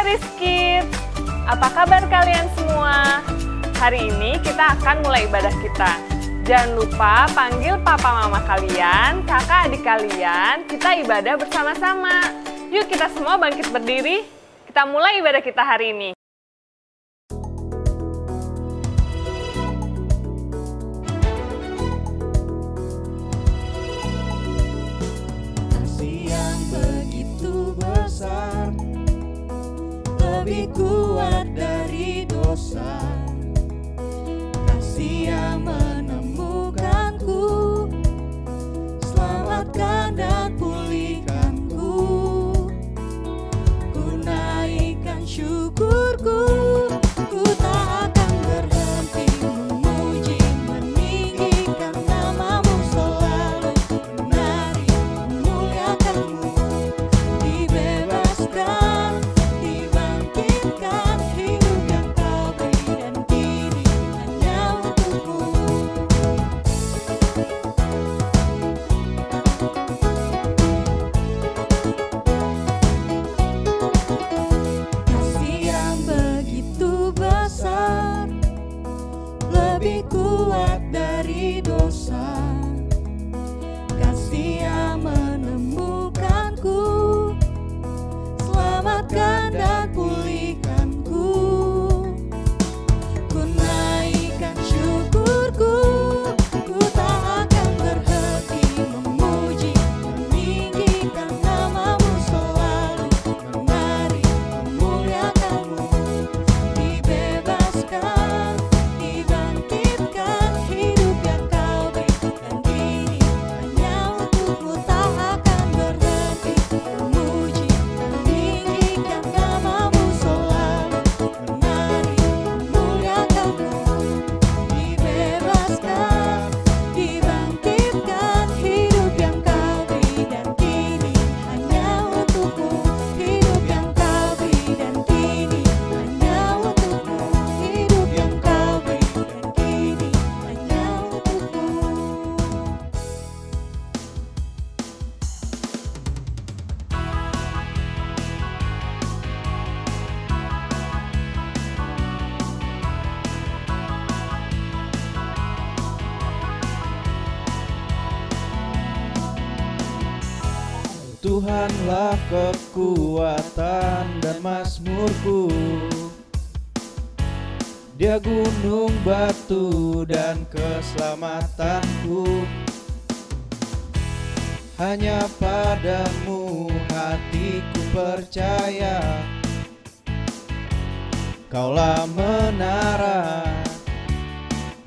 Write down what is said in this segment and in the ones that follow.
Charis Kids, apa kabar kalian semua? Hari ini kita akan mulai ibadah kita. Jangan lupa panggil papa mama kalian, kakak adik kalian, kita ibadah bersama-sama. Yuk kita semua bangkit berdiri, kita mulai ibadah kita hari ini. Kasih yang begitu besar, lebih kuat dari dosa. Kasih yang menemukanku, selamatkan dan pulihkanku. Ku naikkan syukurku, ku tak akan berhenti memuji, meninggikan namamu selalu, menari, memuliakanmu. Dibebaskan, dibangkitkan, hidup yang kau beri dan kini hanya untukmu. Kasih yang begitu besar, lebih kuat dari dosa. Kasih yang menemukanku, selamatkan dan pulihkanku. Ku naikkan syukurku, ku tak akan berhenti memuji, meninggikan namamu selalu, menari, memuliakanmu. Dibebaskan, dibangkitkan, hidup yang kau beri dan kini hanya untukmu. Tak akan berhenti memuji, meninggikan namamu selalu, menari, memuliakanmu. Dibebaskan, dibangkitkan, hidup yang kau beri dan kini hanya untukmu. Hidup yang kau beri dan kini hanya untukmu. Hidup yang kau beri dan kini hanya untukmu. Tuhanlah kekuatan dan mazmurku, Dia gunung batu dan keselamatanku. Hanya padamu hatiku percaya, Kaulah menara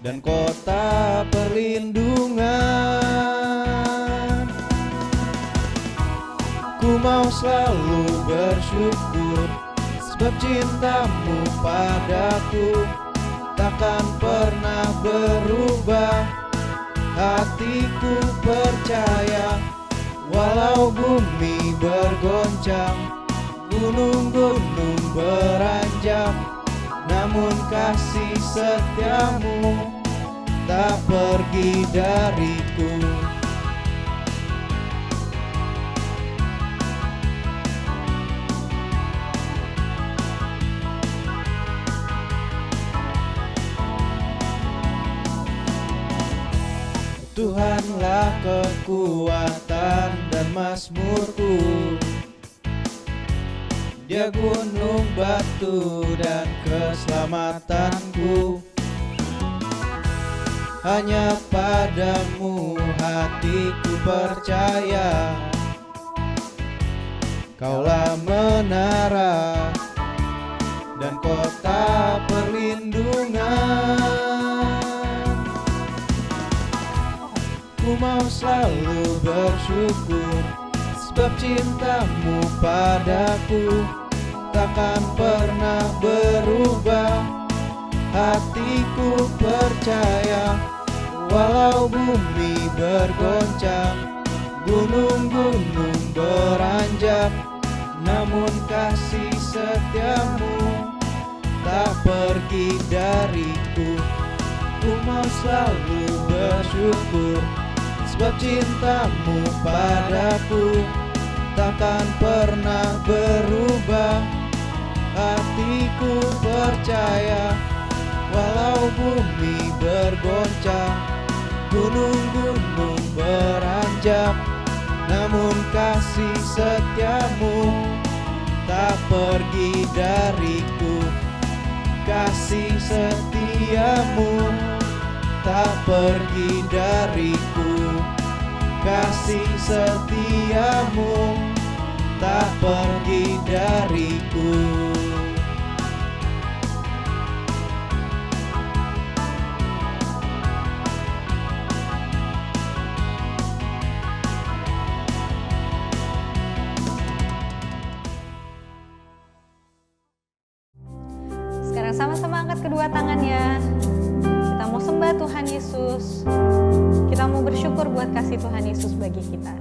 dan kota perlindungan. Ku mau selalu bersyukur, sebab cintamu padaku takkan pernah berubah. Hatiku percaya, walau bumi bergoncang, gunung-gunung beranjak, namun kasih setiamu tak pergi dariku. Tuhanlah kekuatan dan mazmurku, Dia gunung batu dan keselamatanku. Hanya padamu hatiku percaya, Kaulah menara dan kota perlindungan. Ku mau selalu bersyukur, sebab cintamu padaku takkan pernah berubah. Hatiku percaya, walau bumi bergoncang, gunung-gunung beranjak, namun kasih setiamu tak pergi dariku. Ku mau selalu bersyukur, sebab cintamu padaku takkan pernah berubah. hatiku percaya, walau bumi bergoncang, gunung-gunung beranjak, namun kasih setiamu tak pergi dariku. Kasih setiamu tak pergi dariku. Kasih setiamu tak pergi dariku. Sekarang sama-sama angkat kedua tangannya. Kita mau sembah Tuhan Yesus. Kita mau bersyukur buat kasih Tuhan Yesus bagi kita.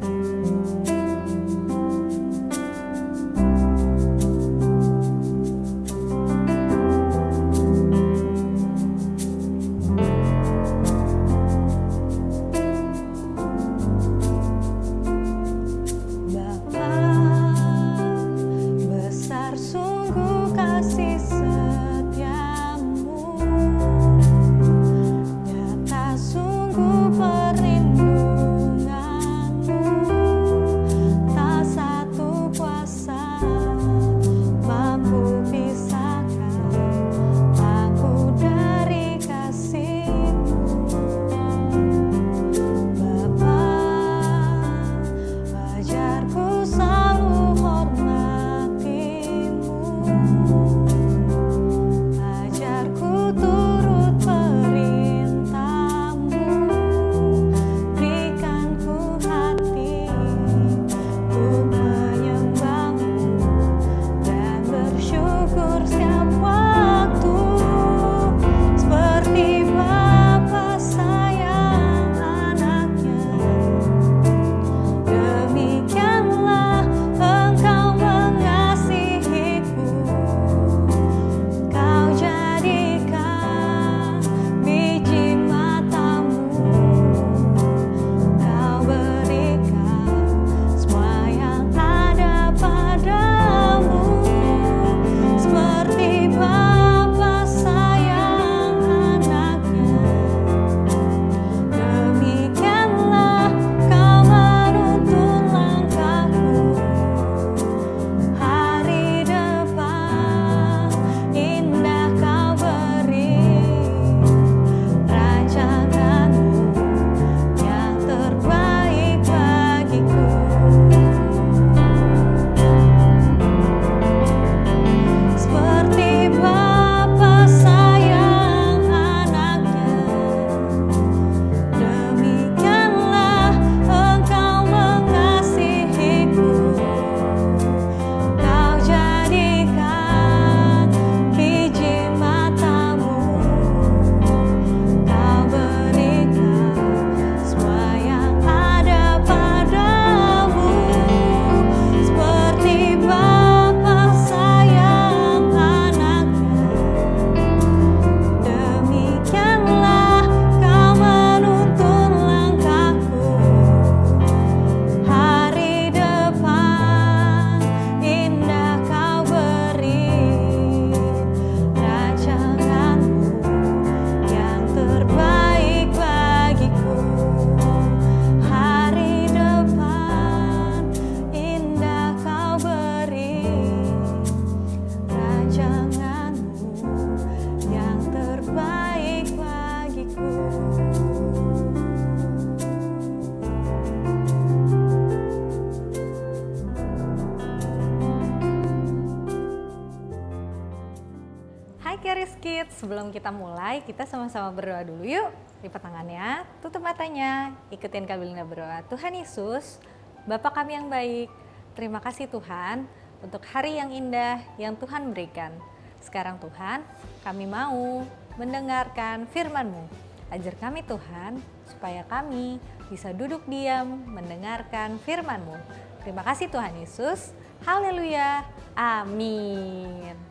Hai Charis Kids, sebelum kita mulai, kita sama-sama berdoa dulu yuk. Lipat tangannya, tutup matanya, ikutin Kak Belinda berdoa. Tuhan Yesus, Bapa kami yang baik, terima kasih Tuhan untuk hari yang indah yang Tuhan berikan. Sekarang Tuhan, kami mau mendengarkan firman-Mu. Ajar kami Tuhan, supaya kami bisa duduk diam mendengarkan firman-Mu. Terima kasih Tuhan Yesus, haleluya, amin.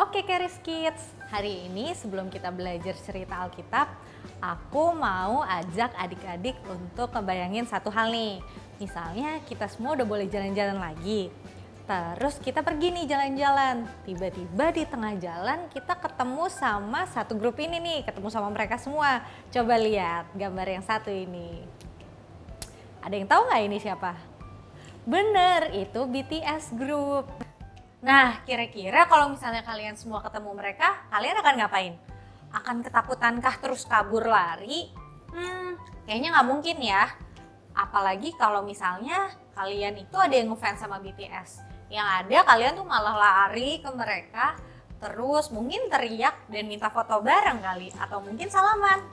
Oke Charis Kids, hari ini sebelum kita belajar cerita Alkitab, aku mau ajak adik-adik untuk ngebayangin satu hal nih. Misalnya kita semua udah boleh jalan-jalan lagi. Terus kita pergi nih jalan-jalan. Tiba-tiba di tengah jalan kita ketemu sama satu grup ini nih, ketemu sama mereka semua. Coba lihat gambar yang satu ini. Ada yang tahu nggak ini siapa? Bener, itu BTS Group. Nah, kira-kira kalau misalnya kalian semua ketemu mereka, kalian akan ngapain? Akan ketakutan-kah terus kabur lari? Kayaknya nggak mungkin ya. Apalagi kalau misalnya kalian itu ada yang ngefans sama BTS. Yang ada kalian tuh malah lari ke mereka, terus mungkin teriak dan minta foto bareng kali, atau mungkin salaman.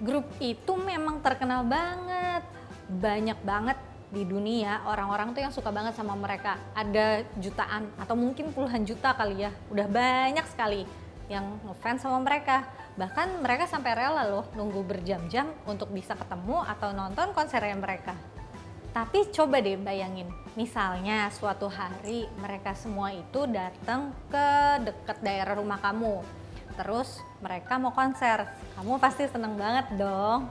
Grup itu memang terkenal banget. Banyak banget di dunia orang-orang tuh yang suka banget sama mereka. Ada jutaan atau mungkin puluhan juta kali ya. Udah banyak sekali yang ngefans sama mereka. Bahkan mereka sampai rela loh nunggu berjam-jam untuk bisa ketemu atau nonton konsernya mereka. Tapi coba deh bayangin, misalnya suatu hari mereka semua itu datang ke dekat daerah rumah kamu. Terus mereka mau konser, kamu pasti seneng banget dong.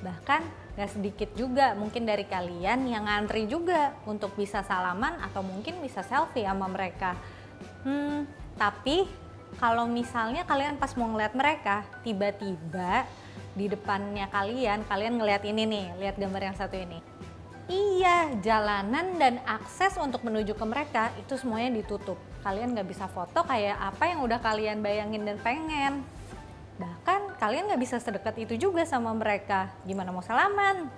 Bahkan gak sedikit juga mungkin dari kalian yang ngantri juga untuk bisa salaman atau mungkin bisa selfie sama mereka. Tapi kalau misalnya kalian pas mau ngeliat mereka, tiba-tiba di depannya kalian ngeliat ini nih, lihat gambar yang satu ini. Iya, jalanan dan akses untuk menuju ke mereka itu semuanya ditutup. Kalian nggak bisa foto kayak apa yang udah kalian bayangin dan pengen. Bahkan kalian nggak bisa sedekat itu juga sama mereka. Gimana mau salaman?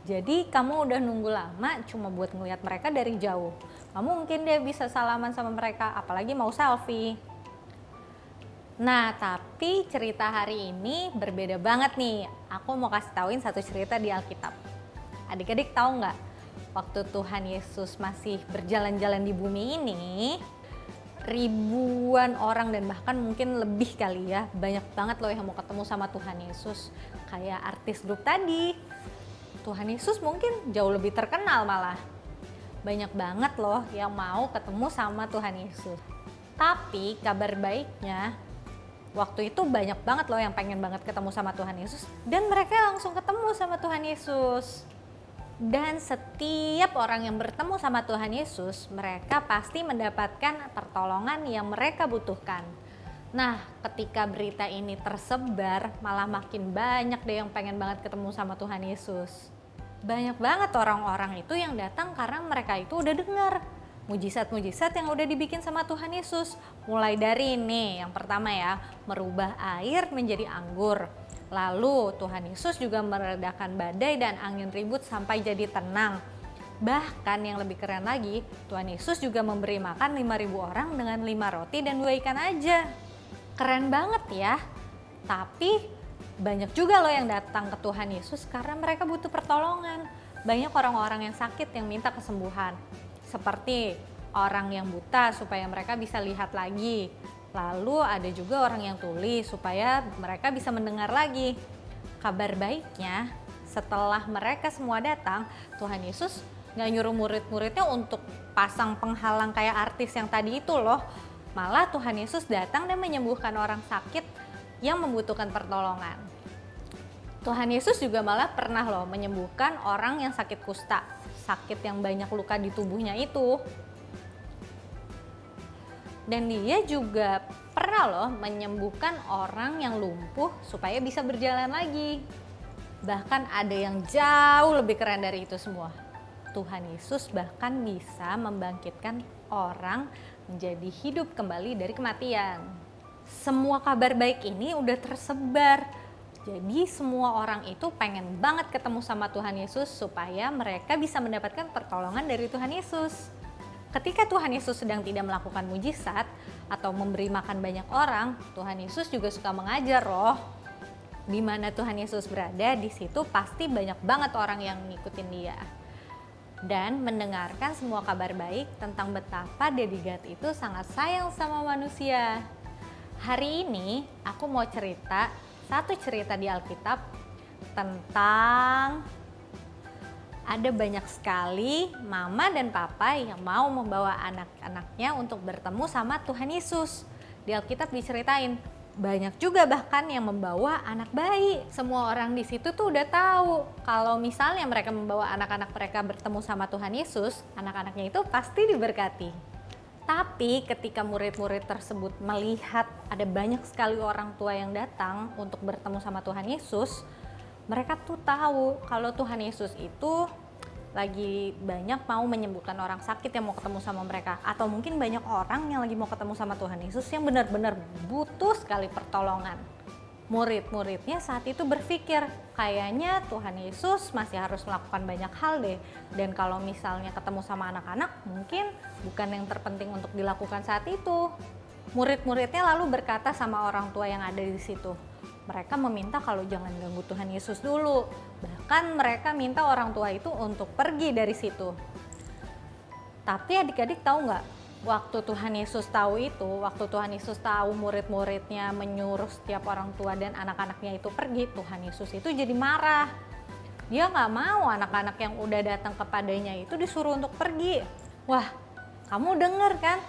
Jadi kamu udah nunggu lama cuma buat ngeliat mereka dari jauh. Kamu mungkin deh bisa salaman sama mereka, apalagi mau selfie. Nah, tapi cerita hari ini berbeda banget nih. Aku mau kasih tauin satu cerita di Alkitab. Adik-adik tahu nggak, waktu Tuhan Yesus masih berjalan-jalan di bumi ini, ribuan orang dan bahkan mungkin lebih kali ya, banyak banget loh yang mau ketemu sama Tuhan Yesus. Kayak artis grup tadi, Tuhan Yesus mungkin jauh lebih terkenal malah. Banyak banget loh yang mau ketemu sama Tuhan Yesus. Tapi kabar baiknya, waktu itu banyak banget loh yang pengen banget ketemu sama Tuhan Yesus. Dan mereka langsung ketemu sama Tuhan Yesus. Dan setiap orang yang bertemu sama Tuhan Yesus, mereka pasti mendapatkan pertolongan yang mereka butuhkan. Nah, ketika berita ini tersebar, malah makin banyak deh yang pengen banget ketemu sama Tuhan Yesus. Banyak banget orang-orang itu yang datang karena mereka itu udah dengar mujizat-mujizat yang udah dibikin sama Tuhan Yesus. Mulai dari ini, yang pertama ya, merubah air menjadi anggur. Lalu Tuhan Yesus juga meredakan badai dan angin ribut sampai jadi tenang. Bahkan yang lebih keren lagi, Tuhan Yesus juga memberi makan 5.000 orang dengan 5 roti dan 2 ikan aja. Keren banget ya. Tapi banyak juga loh yang datang ke Tuhan Yesus karena mereka butuh pertolongan. Banyak orang-orang yang sakit yang minta kesembuhan. Seperti orang yang buta supaya mereka bisa lihat lagi. Lalu ada juga orang yang tuli supaya mereka bisa mendengar lagi. Kabar baiknya, setelah mereka semua datang, Tuhan Yesus gak nyuruh murid-muridnya untuk pasang penghalang kayak artis yang tadi itu loh. Malah Tuhan Yesus datang dan menyembuhkan orang sakit yang membutuhkan pertolongan. Tuhan Yesus juga malah pernah loh menyembuhkan orang yang sakit kusta, sakit yang banyak luka di tubuhnya itu. Dan dia juga pernah loh menyembuhkan orang yang lumpuh supaya bisa berjalan lagi. Bahkan ada yang jauh lebih keren dari itu semua. Tuhan Yesus bahkan bisa membangkitkan orang menjadi hidup kembali dari kematian. Semua kabar baik ini udah tersebar. Jadi semua orang itu pengen banget ketemu sama Tuhan Yesus supaya mereka bisa mendapatkan pertolongan dari Tuhan Yesus. Ketika Tuhan Yesus sedang tidak melakukan mujizat atau memberi makan banyak orang, Tuhan Yesus juga suka mengajar loh. Di mana Tuhan Yesus berada, di situ pasti banyak banget orang yang ngikutin dia. Dan mendengarkan semua kabar baik tentang betapa Daddy God itu sangat sayang sama manusia. Hari ini aku mau cerita satu cerita di Alkitab tentang ada banyak sekali mama dan papa yang mau membawa anak-anaknya untuk bertemu sama Tuhan Yesus. Di Alkitab diceritain Banyak juga bahkan yang membawa anak bayi. Semua orang di situ tuh udah tahu kalau misalnya mereka membawa anak-anak mereka bertemu sama Tuhan Yesus, anak-anaknya itu pasti diberkati. Tapi ketika murid-murid tersebut melihat ada banyak sekali orang tua yang datang untuk bertemu sama Tuhan Yesus, mereka tuh tahu kalau Tuhan Yesus itu lagi banyak mau menyembuhkan orang sakit yang mau ketemu sama mereka, atau mungkin banyak orang yang lagi mau ketemu sama Tuhan Yesus yang benar-benar butuh sekali pertolongan. Murid-muridnya saat itu berpikir, kayaknya Tuhan Yesus masih harus melakukan banyak hal deh, dan kalau misalnya ketemu sama anak-anak mungkin bukan yang terpenting untuk dilakukan saat itu. Murid-muridnya lalu berkata sama orang tua yang ada di situ, mereka meminta kalau jangan ganggu Tuhan Yesus dulu. Bahkan mereka minta orang tua itu untuk pergi dari situ. Tapi adik-adik tahu nggak? Waktu Tuhan Yesus tahu itu, waktu Tuhan Yesus tahu murid-muridnya menyuruh setiap orang tua dan anak-anaknya itu pergi, Tuhan Yesus itu jadi marah. Dia nggak mau anak-anak yang udah datang kepadanya itu disuruh untuk pergi. Wah, kamu denger kan?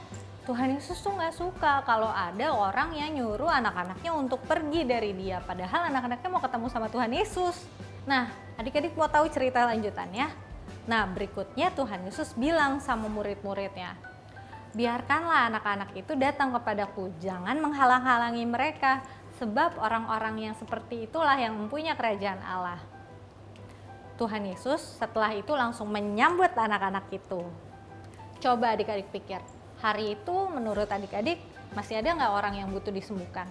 Tuhan Yesus tuh nggak suka kalau ada orang yang nyuruh anak-anaknya untuk pergi dari dia, padahal anak-anaknya mau ketemu sama Tuhan Yesus. Nah, adik-adik mau tahu cerita lanjutannya? Nah, berikutnya Tuhan Yesus bilang sama murid-muridnya, biarkanlah anak-anak itu datang kepadaku, jangan menghalang-halangi mereka, sebab orang-orang yang seperti itulah yang mempunyai kerajaan Allah. Tuhan Yesus setelah itu langsung menyambut anak-anak itu. Coba adik-adik pikir, hari itu menurut adik-adik masih ada nggak orang yang butuh disembuhkan?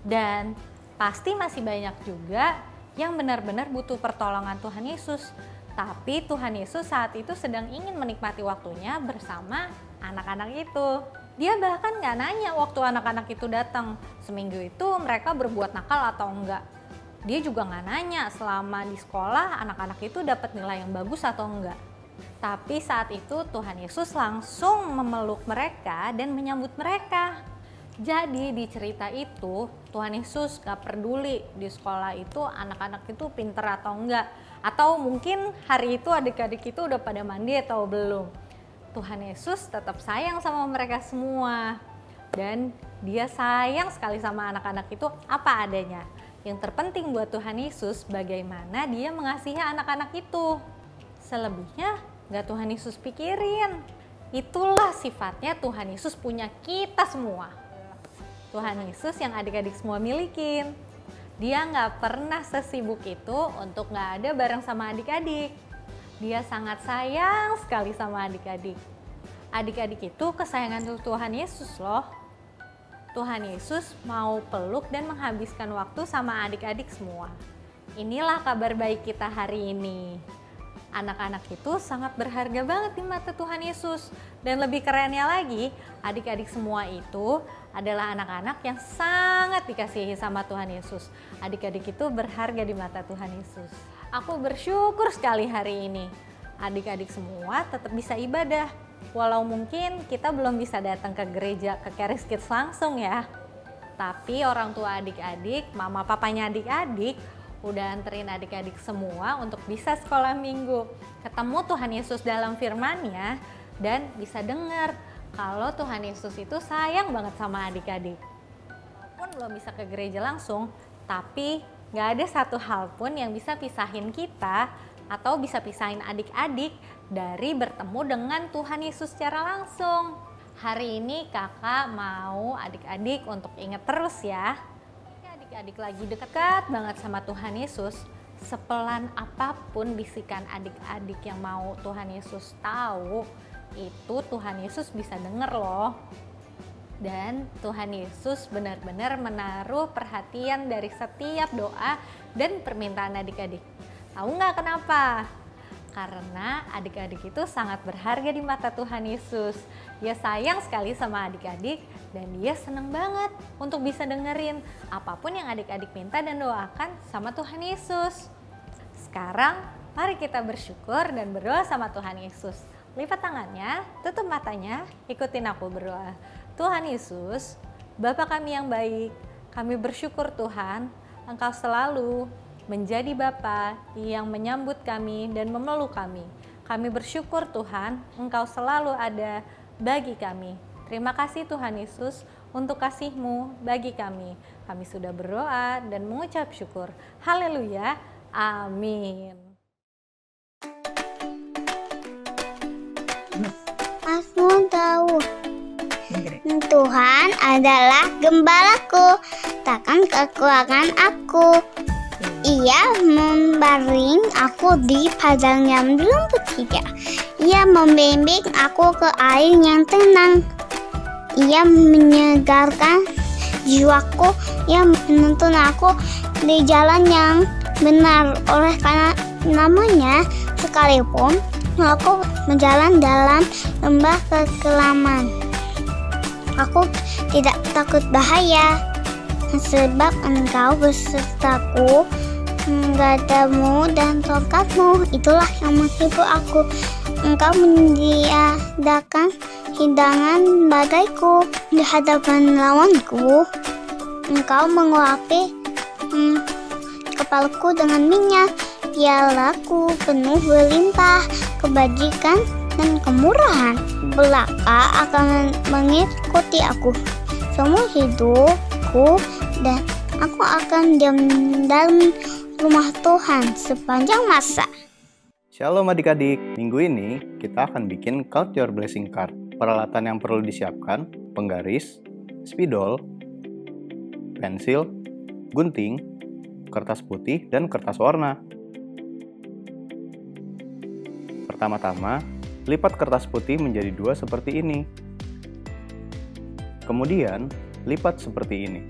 Dan pasti masih banyak juga yang benar-benar butuh pertolongan Tuhan Yesus. Tapi Tuhan Yesus saat itu sedang ingin menikmati waktunya bersama anak-anak itu. Dia bahkan nggak nanya waktu anak-anak itu datang, seminggu itu mereka berbuat nakal atau enggak. Dia juga nggak nanya selama di sekolah anak-anak itu dapat nilai yang bagus atau enggak. Tapi saat itu Tuhan Yesus langsung memeluk mereka dan menyambut mereka. Jadi di cerita itu Tuhan Yesus gak peduli di sekolah itu anak-anak itu pinter atau enggak. Atau mungkin hari itu adik-adik itu udah pada mandi atau belum. Tuhan Yesus tetap sayang sama mereka semua. Dan dia sayang sekali sama anak-anak itu apa adanya. Yang terpenting buat Tuhan Yesus bagaimana dia mengasihi anak-anak itu. Selebihnya gak Tuhan Yesus pikirin. Itulah sifatnya Tuhan Yesus punya kita semua. Tuhan Yesus yang adik-adik semua milikin. Dia gak pernah sesibuk itu untuk gak ada bareng sama adik-adik. Dia sangat sayang sekali sama adik-adik. Adik-adik itu kesayangan Tuhan Yesus loh. Tuhan Yesus mau peluk dan menghabiskan waktu sama adik-adik semua. Inilah kabar baik kita hari ini. Anak-anak itu sangat berharga banget di mata Tuhan Yesus. Dan lebih kerennya lagi, adik-adik semua itu adalah anak-anak yang sangat dikasihi sama Tuhan Yesus. Adik-adik itu berharga di mata Tuhan Yesus. Aku bersyukur sekali hari ini. Adik-adik semua tetap bisa ibadah. Walau mungkin kita belum bisa datang ke gereja, ke Charis Kids langsung ya. Tapi orang tua adik-adik, mama papanya adik-adik, udah anterin adik-adik semua untuk bisa sekolah minggu, ketemu Tuhan Yesus dalam firman-Nya, dan bisa dengar kalau Tuhan Yesus itu sayang banget sama adik-adik. Walaupun belum bisa ke gereja langsung, tapi gak ada satu hal pun yang bisa pisahin kita atau bisa pisahin adik-adik dari bertemu dengan Tuhan Yesus secara langsung. Hari ini kakak mau adik-adik untuk ingat terus ya. Adik lagi dekat banget sama Tuhan Yesus, sepelan apapun bisikan adik-adik yang mau Tuhan Yesus tahu, itu Tuhan Yesus bisa denger loh. Dan Tuhan Yesus benar-benar menaruh perhatian dari setiap doa dan permintaan adik-adik. Tahu nggak kenapa? Karena adik-adik itu sangat berharga di mata Tuhan Yesus. Dia sayang sekali sama adik-adik dan dia senang banget untuk bisa dengerin apapun yang adik-adik minta dan doakan sama Tuhan Yesus. Sekarang mari kita bersyukur dan berdoa sama Tuhan Yesus. Lipat tangannya, tutup matanya, ikutin aku berdoa. Tuhan Yesus, Bapa kami yang baik, kami bersyukur Tuhan, Engkau selalu menjadi Bapa yang menyambut kami dan memeluk kami. Kami bersyukur Tuhan, Engkau selalu ada bagi kami. Terima kasih Tuhan Yesus untuk kasih-Mu bagi kami. Kami sudah berdoa dan mengucap syukur. Haleluya. Amin. Mazmur Daud. Tuhan adalah gembalaku, takkan kekurangan aku. Ia membaring aku di padang yang rumput hijau. Ia membimbing aku ke air yang tenang. Ia menyegarkan jiwaku. Ia menuntun aku di jalan yang benar oleh karena namanya, sekalipun aku berjalan dalam lembah kekelaman. Aku tidak takut bahaya, sebab Engkau besertaku. Gadamu dan tongkatmu itulah yang menghibur aku. Engkau menyediakan hidangan bagiku di hadapan lawanku. Engkau mengurapi kepalaku dengan minyak. Pialaku penuh berlimpah kebajikan dan kemurahan. Belaka akan mengikuti aku semua hidupku, dan aku akan diam dalam rumah Tuhan sepanjang masa. Shalom adik-adik, minggu ini kita akan bikin Count Your Blessing Card. Peralatan yang perlu disiapkan, penggaris, spidol, pensil, gunting, kertas putih, dan kertas warna. Pertama-tama, lipat kertas putih menjadi 2 seperti ini. Kemudian, lipat seperti ini.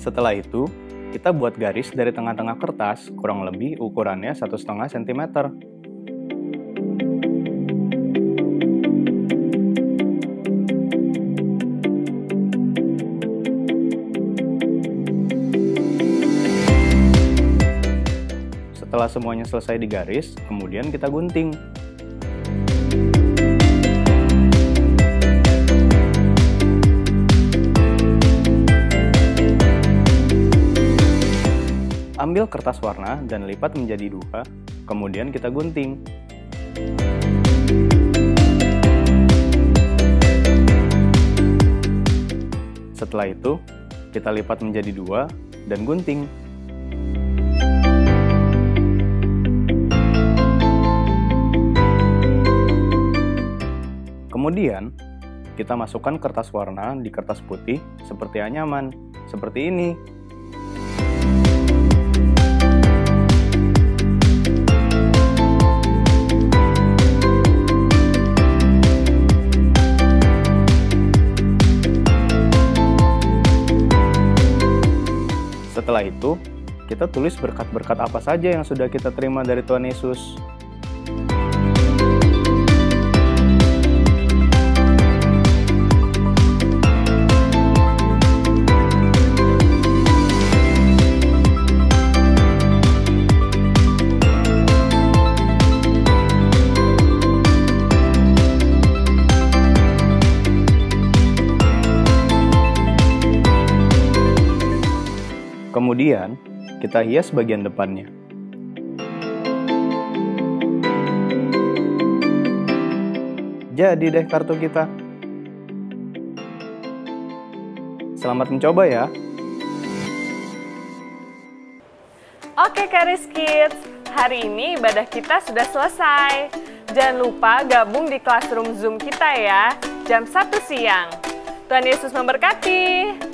Setelah itu, kita buat garis dari tengah-tengah kertas, kurang lebih ukurannya 1,5 cm. Setelah semuanya selesai digaris, kemudian kita gunting. Ambil kertas warna dan lipat menjadi 2, kemudian kita gunting. Setelah itu, kita lipat menjadi 2 dan gunting. Kemudian, kita masukkan kertas warna di kertas putih seperti anyaman, seperti ini. Setelah itu, kita tulis berkat-berkat apa saja yang sudah kita terima dari Tuhan Yesus. Kemudian, kita hias bagian depannya. Jadi deh kartu kita. Selamat mencoba ya. Oke Charis Kids, hari ini ibadah kita sudah selesai. Jangan lupa gabung di classroom Zoom kita ya, jam 1 siang. Tuhan Yesus memberkati.